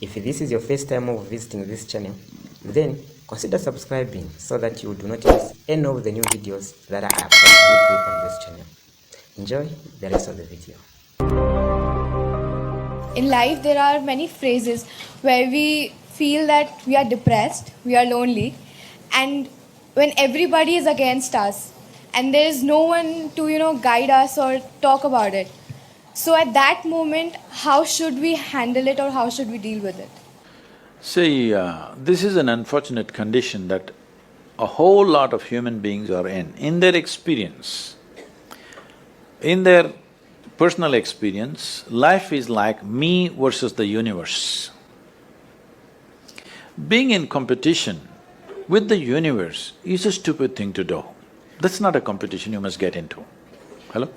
If this is your first time of visiting this channel, then consider subscribing so that you do not miss any of the new videos that I upload weekly on this channel. Enjoy the rest of the video. In life, there are many phases where we feel that we are depressed, we are lonely, and when everybody is against us and there is no one to guide us or talk about it. So at that moment, how should we handle it or how should we deal with it? See, this is an unfortunate condition that a whole lot of human beings are in. In their experience, in their personal experience, life is like me versus the universe. Being in competition with the universe is a stupid thing to do. That's not a competition you must get into. Hello?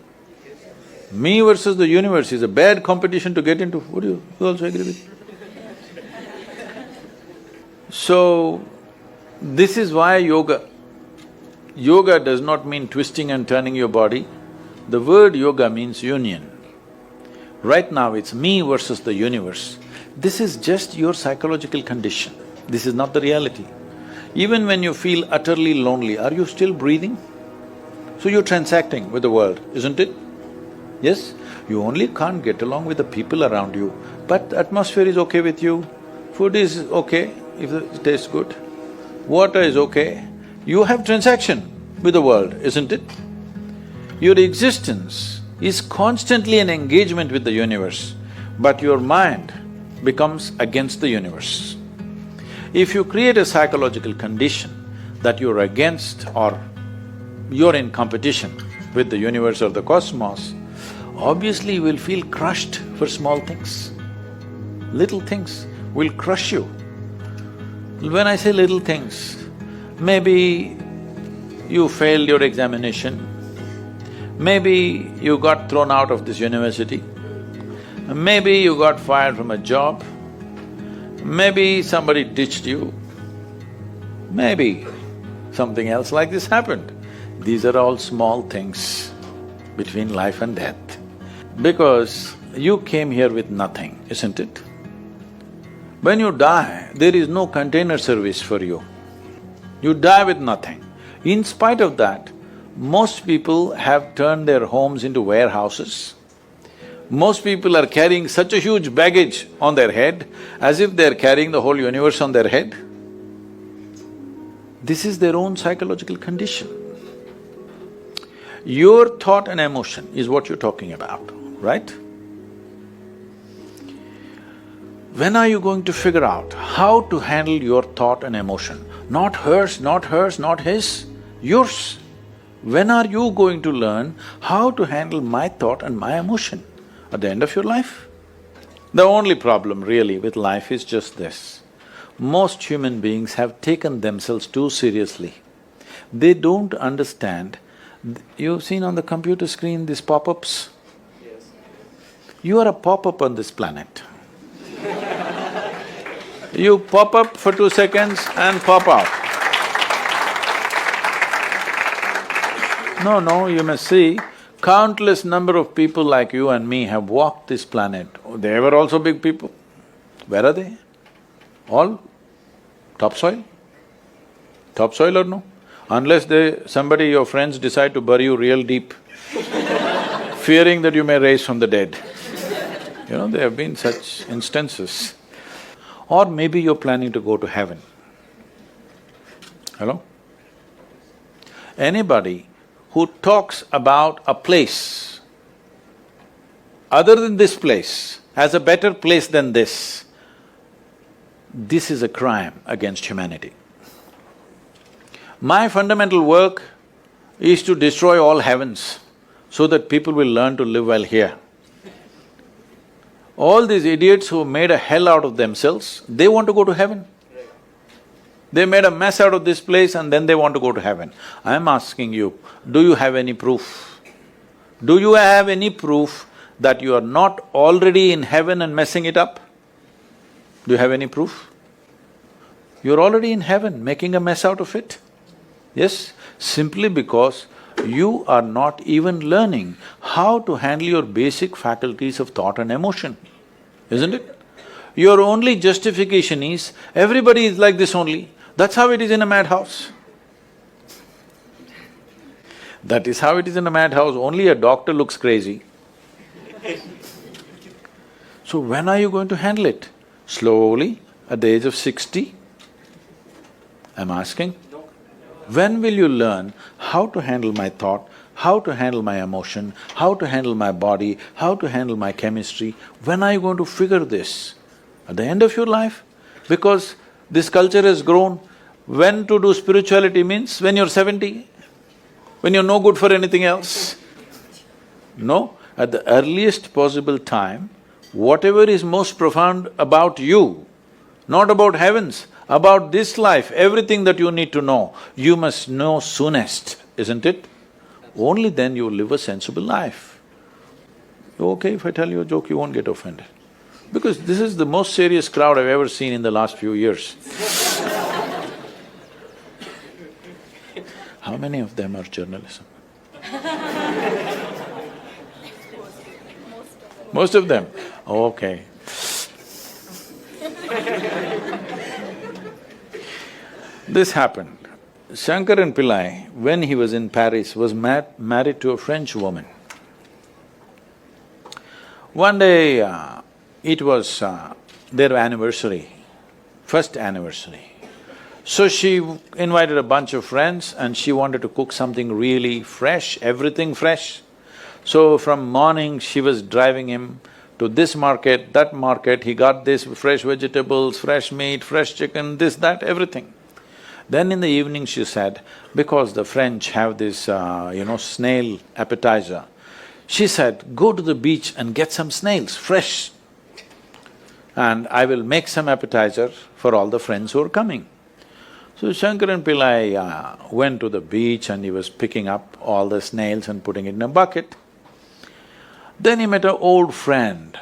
Me versus the universe is a bad competition to get into. Would you also agree with me? So, this is why yoga. Yoga does not mean twisting and turning your body. The word yoga means union. Right now it's me versus the universe. This is just your psychological condition. This is not the reality. Even when you feel utterly lonely, are you still breathing? So you're transacting with the world, isn't it? Yes? You only can't get along with the people around you, but the atmosphere is okay with you, food is okay if it tastes good, water is okay. You have transaction with the world, isn't it? Your existence is constantly an engagement with the universe, but your mind becomes against the universe. If you create a psychological condition that you're against or you're in competition with the universe or the cosmos, obviously you will feel crushed for small things. Little things will crush you. When I say little things, maybe you failed your examination, maybe you got thrown out of this university, maybe you got fired from a job, maybe somebody ditched you, maybe something else like this happened. These are all small things between life and death. Because you came here with nothing, isn't it? When you die, there is no container service for you. You die with nothing. In spite of that, most people have turned their homes into warehouses. Most people are carrying such a huge baggage on their head as if they're carrying the whole universe on their head. This is their own psychological condition. Your thought and emotion is what you're talking about, right? When are you going to figure out how to handle your thought and emotion? Not hers, not hers, not his, yours. When are you going to learn how to handle my thought and my emotion? At the end of your life? The only problem really with life is just this. Most human beings have taken themselves too seriously. They don't understand. You've seen on the computer screen these pop-ups? Yes. You are a pop-up on this planet. You pop up for 2 seconds and pop out. No, you must see, countless number of people like you and me have walked this planet. They were also big people. Where are they? All topsoil? Topsoil or no? Unless somebody, your friends decide to bury you real deep, fearing that you may rise from the dead. You know, there have been such instances. Or maybe you're planning to go to heaven. Hello? Anybody who talks about a place other than this place as a better place than this is a crime against humanity. My fundamental work is to destroy all heavens so that people will learn to live well here. All these idiots who made a hell out of themselves, they want to go to heaven. They made a mess out of this place and then they want to go to heaven. I'm asking you, do you have any proof? Do you have any proof that you are not already in heaven and messing it up? Do you have any proof? You're already in heaven, making a mess out of it. Yes, simply because you are not even learning how to handle your basic faculties of thought and emotion, isn't it? Your only justification is, everybody is like this only. That's how it is in a madhouse. That is how it is in a madhouse, only a doctor looks crazy. So when are you going to handle it? Slowly, at the age of 60? I'm asking. When will you learn how to handle my thought, how to handle my emotion, how to handle my body, how to handle my chemistry? When are you going to figure this? At the end of your life? Because this culture has grown. When to do spirituality means when you're 70, when you're no good for anything else. No, at the earliest possible time, whatever is most profound about you, not about heavens, about this life, everything that you need to know, you must know soonest, isn't it? Only then you live a sensible life. Okay, if I tell you a joke, you won't get offended. Because this is the most serious crowd I've ever seen in the last few years. How many of them are journalism? Most of them? Okay. This happened. Shankaran Pillai, when he was in Paris, was married to a French woman. One day, it was their anniversary, first anniversary. So she invited a bunch of friends and she wanted to cook something really fresh, everything fresh. So from morning, she was driving him to this market, that market, he got this fresh vegetables, fresh meat, fresh chicken, this, that, everything. Then in the evening she said, because the French have this, snail appetizer, she said, go to the beach and get some snails, fresh. And I will make some appetizer for all the friends who are coming. So Shankaran Pillai went to the beach and he was picking up all the snails and putting it in a bucket. Then he met an old friend,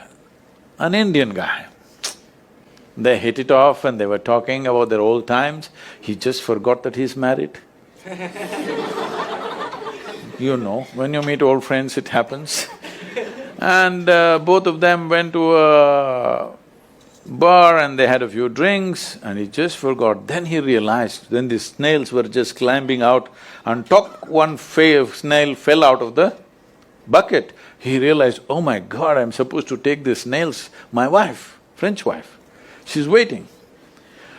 an Indian guy. They hit it off and they were talking about their old times. He just forgot that he's married. You know, when you meet old friends, it happens. And both of them went to a bar and they had a few drinks and he just forgot. Then he realized, then the snails were just climbing out and one snail fell out of the bucket. He realized, oh my God, I'm supposed to take these snails, my wife, French wife, she's waiting.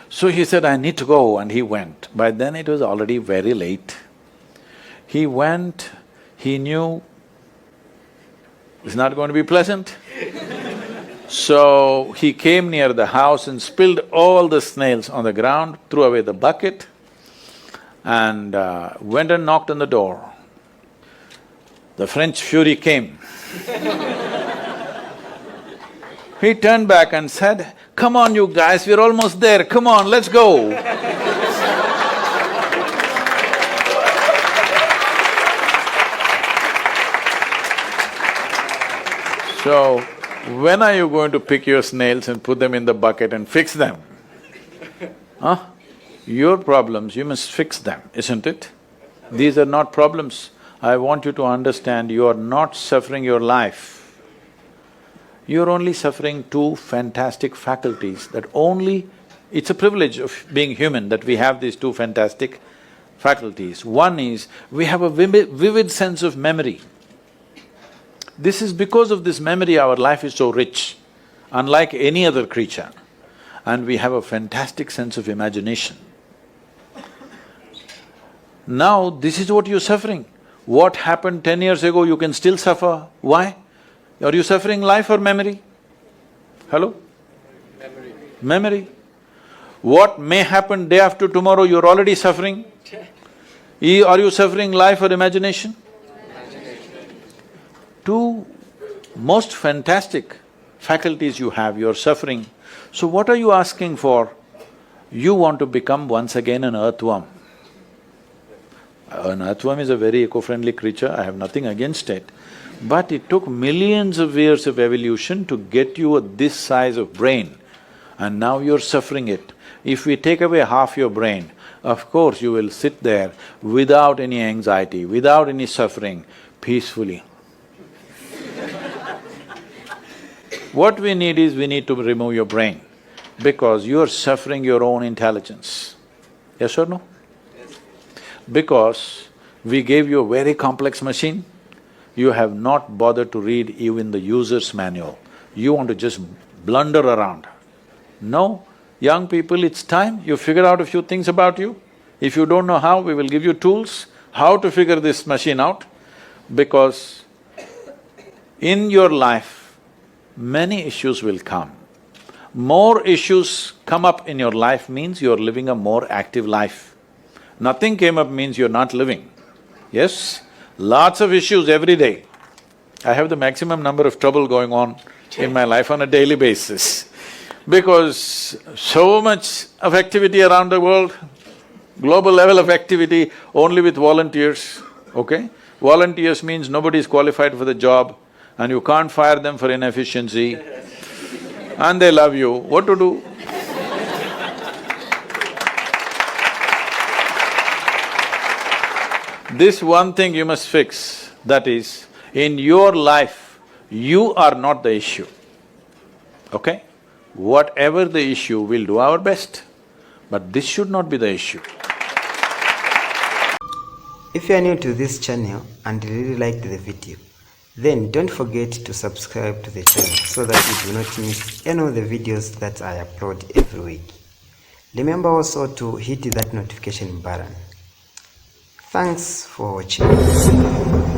So he said, I need to go, and he went. By then it was already very late. He went, he knew it's not going to be pleasant. So he came near the house and spilled all the snails on the ground, threw away the bucket and went and knocked on the door. The French fury came. He turned back and said, come on you guys, we're almost there, come on, let's go. So, when are you going to pick your snails and put them in the bucket and fix them? Huh? Your problems, you must fix them, isn't it? These are not problems. I want you to understand, you are not suffering your life. You're only suffering two fantastic faculties that only… It's a privilege of being human that we have these two fantastic faculties. One is, we have a vivid sense of memory. This is because of this memory our life is so rich, unlike any other creature. And we have a fantastic sense of imagination. Now, this is what you're suffering. What happened 10 years ago, you can still suffer. Why? Are you suffering life or memory? Hello? Memory. Memory. What may happen day after tomorrow, you're already suffering. Are you suffering life or imagination? Two most fantastic faculties you have, you're suffering. So what are you asking for? You want to become once again an earthworm. An earthworm is a very eco-friendly creature, I have nothing against it. But it took millions of years of evolution to get you this size of brain, and now you're suffering it. If we take away half your brain, of course you will sit there without any anxiety, without any suffering, peacefully. What we need is, we need to remove your brain. Because you are suffering your own intelligence. Yes or no? Because we gave you a very complex machine, you have not bothered to read even the user's manual. You want to just blunder around. No, young people, it's time you figure out a few things about you. If you don't know how, we will give you tools, how to figure this machine out. Because in your life, many issues will come. More issues come up in your life means you're living a more active life. Nothing came up means you're not living. Yes? Lots of issues every day. I have the maximum number of trouble going on in my life on a daily basis. Because so much of activity around the world, global level of activity only with volunteers, okay? Volunteers means nobody is qualified for the job and you can't fire them for inefficiency and they love you, what to do? This one thing you must fix, that is, in your life, you are not the issue, okay? Whatever the issue, we'll do our best, but this should not be the issue. If you are new to this channel and really liked the video, then don't forget to subscribe to the channel so that you do not miss any of the videos that I upload every week. Remember also to hit that notification button. Thanks for watching.